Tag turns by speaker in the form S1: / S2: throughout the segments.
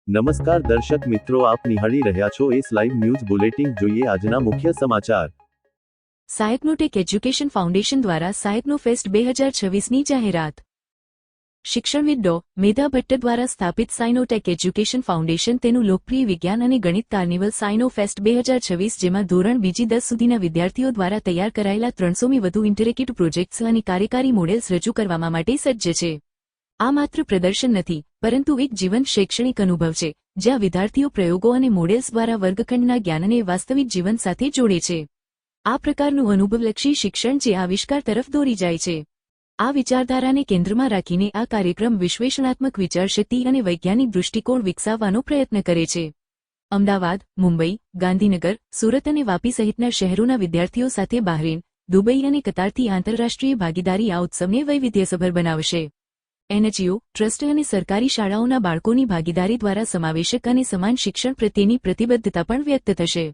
S1: નમસ્કાર દર્શક મિત્રો, આપ નિહાળી રહ્યા છો એસ લાઈવ ન્યૂઝ બુલેટિન. જોઈએ આજના મુખ્ય સમાચાર.
S2: સાયકનોટેક એજ્યુકેશન ફાઉન્ડેશન દ્વારા સાયકનો ફેસ્ટ 2026ની જાહેરાત. શિક્ષણવિદ ડો. મેધા ભટ્ટ દ્વારા સ્થાપિત સાયનોટેક એજ્યુકેશન ફાઉન્ડેશન તેનું લોકપ્રિય વિજ્ઞાન અને ગણિત કાર્નિવલ સાયનો ફેસ્ટ 2026, જેમાં ધોરણ બીજી 10 સુધીના વિદ્યાર્થીઓ દ્વારા તૈયાર કરાયેલા 300મી વધુ ઇન્ટરેક્ટિવ પ્રોજેક્ટ્સ અને કાર્યકારી મોડેલ્સ રજૂ કરવામાં માટે સજ્જ છે. આ માત્ર પ્રદર્શન નથી, પરંતુ એક જીવંત શૈક્ષણિક અનુભવ છે, જ્યાં વિદ્યાર્થીઓ પ્રયોગો અને મોડેલ્સ દ્વારા વર્ગખંડના જ્ઞાનને વાસ્તવિક જીવન સાથે જોડે છે. આ પ્રકારનું અનુભવલક્ષી શિક્ષણ જે આવિષ્કાર તરફ દોરી જાય છે. આ વિચારધારાને કેન્દ્રમાં રાખીને આ કાર્યક્રમ વિશ્લેષણાત્મક વિચારશક્તિ અને વૈજ્ઞાનિક દૃષ્ટિકોણ વિકસાવવાનો પ્રયત્ન કરે છે. અમદાવાદ, મુંબઈ, ગાંધીનગર, સુરત અને વાપી સહિતના શહેરોના વિદ્યાર્થીઓ સાથે બહરીન, દુબઈ અને કતારથી આંતરરાષ્ટ્રીય ભાગીદારી આ ઉત્સવને વૈવિધ્યસભર બનાવશે. એનજીઓ, ટ્રસ્ટ અને સરકારી શાળાઓના બાળકોની ભાગીદારી દ્વારા સમાવેશક અને સમાન શિક્ષણ પ્રત્યેની પ્રતિબદ્ધતા પણ વ્યક્ત થશે.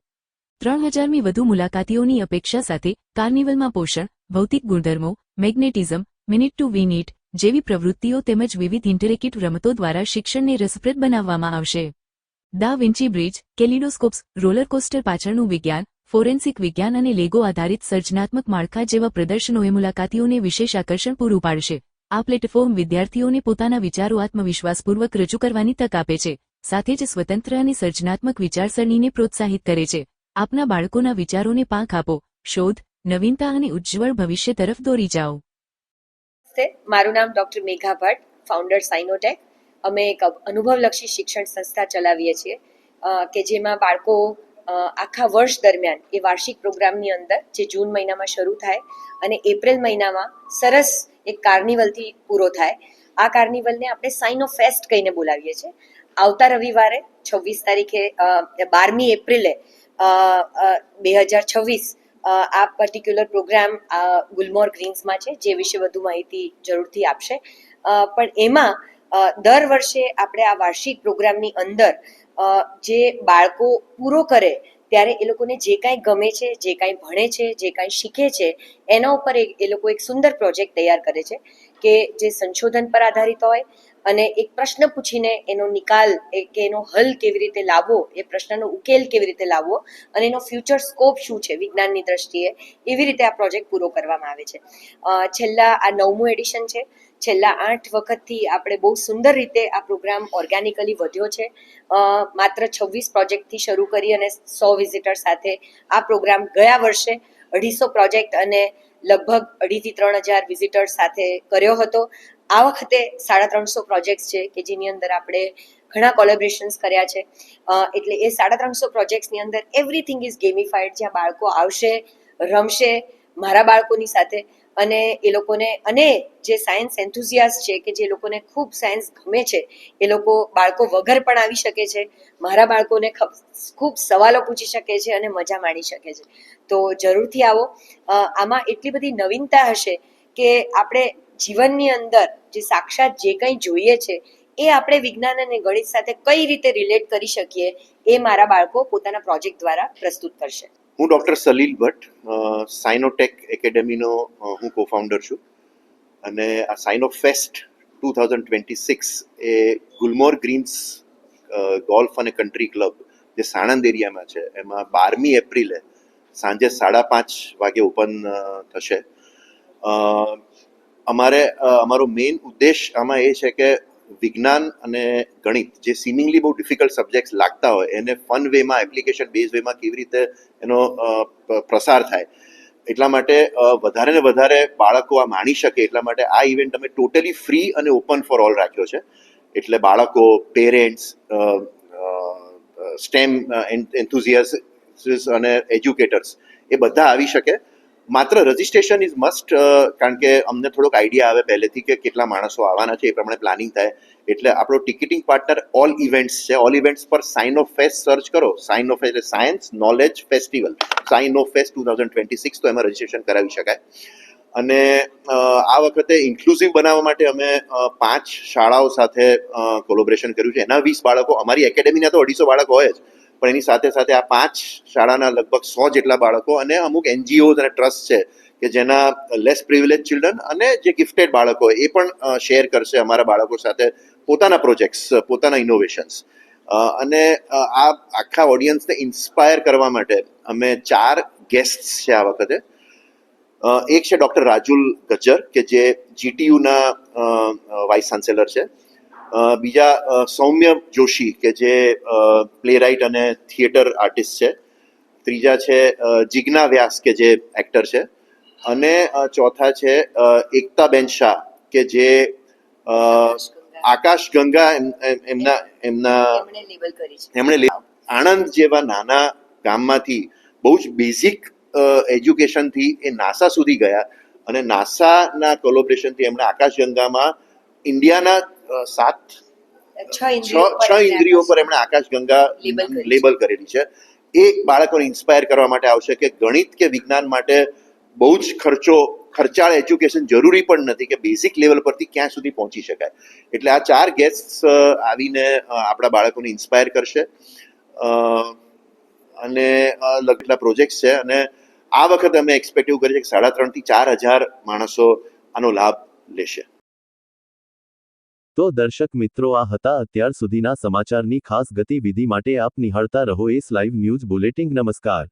S2: 3000મી વધુ મુલાકાતીઓની અપેક્ષા સાથે કાર્નિવલમાં પોષણ, ભૌતિક ગુણધર્મો, magnetism, minute to win it જેવી પ્રવૃત્તિઓ તેમજ વિવિધ ઇન્ટરેક્ટિવ રમતો દ્વારા શિક્ષણને રસપ્રદ બનાવવામાં આવશે. દા વિન્ચી બ્રિજ, કેલિડોસ્કોપ્સ, રોલર કોસ્ટર પાછળનું વિજ્ઞાન, ફોરેન્સિક વિજ્ઞાન અને લેગો આધારિત સર્જનાત્મક માળખા જેવા પ્રદર્શનોએ મુલાકાતીઓને વિશેષ આકર્ષણ પૂરું પાડશે. આ પ્લેટફોર્મ વિદ્યાર્થીઓને પોતાના વિચારો આત્મવિશ્વાસપૂર્વક રજૂ કરવાની તક આપે છે, સાથે જ સ્વતંત્ર અને સર્જનાત્મક વિચારસરણીને પ્રોત્સાહિત કરે છે. આપના બાળકોના વિચારોને પાંખ આપો, શોધ, નવીનતા અને ઉજ્જવળ ભવિષ્ય તરફ દોરી જાઓ.
S3: મારું નામ ડોક્ટર મેઘા ભટ્ટ, ફાઉન્ડર સાયનોટેક. અમે એક અનુભવલક્ષી શિક્ષણ સંસ્થા ચલાવીએ છીએ કે જેમાં બાળકો આખા વર્ષ દરમિયાન એ વાર્ષિક પ્રોગ્રામની અંદર જે જૂન મહિનામાં શરૂ થાય અને એપ્રિલ મહિનામાં સરસ એક કાર્નિવલથી પૂરો થાય. આ કાર્નિવલને આપણે સાઇનો ફેસ્ટ કહીને બોલાવીએ છીએ. આવતા રવિવારે 26 તારીખે 12મી એપ્રિલે 2026 આ પર્ટિક્યુલર પ્રોગ્રામ ગુલમોર ગ્રીન્સમાં છે, જે વિશે વધુ માહિતી જરૂરથી આપશે. પણ એમાં દર વર્ષે આપણે આ વાર્ષિક પ્રોગ્રામની અંદર જે બાળકો પૂરો કરે ત્યારે એ લોકોને જે કાંઈ ગમે છે, જે કાંઈ ભણે છે, જે કાંઈ શીખે છે, એના ઉપર એ લોકો એક સુંદર પ્રોજેક્ટ તૈયાર કરે છે કે જે સંશોધન પર આધારિત હોય અને એક પ્રશ્ન પૂછીને એનો નિકાલ કે એનો હલ કેવી રીતે લાવવો, એ પ્રશ્નનો ઉકેલ કેવી રીતે લાવવો અને એનો ફ્યુચર સ્કોપ શું છે વિજ્ઞાનની દ્રષ્ટિએ, એવી રીતે આ પ્રોજેક્ટ પૂરો કરવામાં આવે છે. છેલ્લા આ 9મું એડિશન છે. છેલ્લા 8 વખતથી આપણે બહુ સુંદર રીતે આ પ્રોગ્રામ ઓર્ગેનિકલી વધ્યો છે. માત્ર 26 પ્રોજેક્ટથી શરૂ કરી અને 100 વિઝિટર સાથે આ પ્રોગ્રામ ગયા વર્ષે 250 પ્રોજેક્ટ અને લગભગ 2,500 થી 3,000 વિઝિટર સાથે કર્યો હતો. આ વખતે 350 પ્રોજેક્ટ્સ છે કે જેની અંદર આપણે ઘણા કોલેબોરેશન્સ કર્યા છે. એટલે એ 350 પ્રોજેક્ટ્સની અંદર એવરીથિંગ ઇઝ ગેમિફાઈડ, જ્યાં બાળકો આવશે, રમશે મારા બાળકોની સાથે અને એ લોકોને, અને જે સાયન્સ એન્થુઝિયાસ્ટ છે કે જે લોકોને ખૂબ સાયન્સ ગમે છે, એ લોકો બાળકો વગર પણ આવી શકે છે. મારા બાળકોને ખૂબ સવાલો પૂછી શકે છે અને મજા માણી શકે છે. તો જરૂરથી આવો. આમાં એટલી બધી નવીનતા હશે કે આપણે જીવનની અંદર જે સાક્ષાત જે કંઈ જોઈએ છે એ આપણે વિજ્ઞાન અને ગણિત સાથે કઈ રીતે રિલેટ કરી શકીએ, એ મારા બાળકો પોતાના પ્રોજેક્ટ દ્વારા પ્રસ્તુત કરશે.
S4: હું ડૉક્ટર સલીલ ભટ્ટ, સાયનોટેક એકેડેમીનો હું કોફાઉન્ડર છું અને આ સાઇનો ફેસ્ટ 2026 એ ગુલમોર ગ્રીન્સ ગોલ્ફ અને કન્ટ્રી ક્લબ જે સાણંદ એરિયામાં છે, એમાં 12મી એપ્રિલે સાંજે 5:30 વાગે ઓપન થશે. અમારો મેઇન ઉદ્દેશ આમાં એ છે કે વિજ્ઞાન અને ગણિત જે સિમિંગલી બહુ ડિફિકલ્ટ સબ્જેક્ટ્સ લાગતા હોય એને ફન વેમાં, એપ્લિકેશન બેઝ વેમાં કેવી રીતે એનો પ્રસાર થાય, એટલા માટે વધારે ને વધારે બાળકો આ માણી શકે એટલા માટે આ ઇવેન્ટ અમે ટોટલી ફ્રી અને ઓપન ફોર ઓલ રાખ્યો છે. એટલે બાળકો, પેરેન્ટ્સ, સ્ટેમ એન્થુઝિયાસ્ટ અને એજ્યુકેટર્સ એ બધા આવી શકે. માત્ર રજિસ્ટ્રેશન ઇઝ મસ્ટ, કારણ કે અમને થોડોક આઈડિયા આવે પહેલેથી કે કેટલા માણસો આવવાના છે, એ પ્રમાણે પ્લાનિંગ થાય. એટલે આપણો ટિકિટિંગ પાર્ટનર ઓલ ઇવેન્ટ્સ છે. ઓલ ઇવેન્ટ્સ પર સાઇન ઓફ ફેસ્ટ સર્ચ કરો, સાઇન ઓફ એટલે science knowledge festival, sign of fest 2026, તો એમાં રજિસ્ટ્રેશન કરાવી શકાય. અને આ વખતે ઇન્ક્લુઝિવ બનાવવા માટે અમે 5 શાળાઓ સાથે કોલોબરેશન કર્યું છે. એના 20 બાળકો, અમારી એકેડેમીના તો 250 બાળકો હોય જ, પણ એની સાથે સાથે આ 5 શાળાના લગભગ 100 જેટલા બાળકો અને અમુક એનજીઓઝ અને ટ્રસ્ટ છે કે જેના લેસ પ્રિવિલેજ ચિલ્ડ્રન અને જે ગિફ્ટેડ બાળકો એ પણ શેર કરશે અમારા બાળકો સાથે પોતાના પ્રોજેક્ટ્સ, પોતાના ઇનોવેશન્સ. અને આ આખા ઓડિયન્સને ઇન્સ્પાયર કરવા માટે અમે 4 ગેસ્ટ છે આ વખતે. એક છે ડૉક્ટર રાજુલ ગજ્જર કે જે GTUના વાઇસ ચાન્સેલર છે. બીજા સૌમ્ય જોશી કે જે પ્લેરાઇટ અને થિયેટર આર્ટિસ્ટ છે. ત્રીજા છે જિજ્ઞા વ્યાસ કે જે એક્ટર છે. અને ચોથા છે એકતાબેન શાહ કે જે આકાશ ગંગા એમના
S3: એમણે લેબલ કરી છે.
S4: એમણે આણંદ જેવા નાના ગામમાંથી બહુ જ બેઝિક એજ્યુકેશનથી એ નાસા સુધી ગયા અને નાસાના કોલોબરેશનથી એમણે આકાશગંગામાં ઇન્ડિયાના 6 ઇન્દ્રિયો પર એમણે આકાશગંગા લેબલ કરેલી છે. એ બાળકોને ઇન્સ્પાયર કરવા માટે આવશે કે ગણિત કે વિજ્ઞાન માટે બહુ જ ખર્ચાળ એજ્યુકેશન જરૂરી પણ નથી, કે બેઝિક લેવલ પરથી ક્યાં સુધી પહોંચી શકાય. એટલે આ 4 ગેસ્ટ આવીને આપણા બાળકોને ઇન્સ્પાયર કરશે અને કેટલા પ્રોજેક્ટ છે. અને આ વખતે અમે એક્સપેક્ટ એવું કરીએ છીએ કે 3,500 થી 4,000 માણસો આનો લાભ લેશે.
S1: તો દર્શક મિત્રો, આ હતા અત્યાર સુધીના સમાચારની ખાસ ગતિવિધિ માટે આપ નિહાળતા રહો એસ લાઈવ ન્યૂઝ બુલેટિન. નમસ્કાર.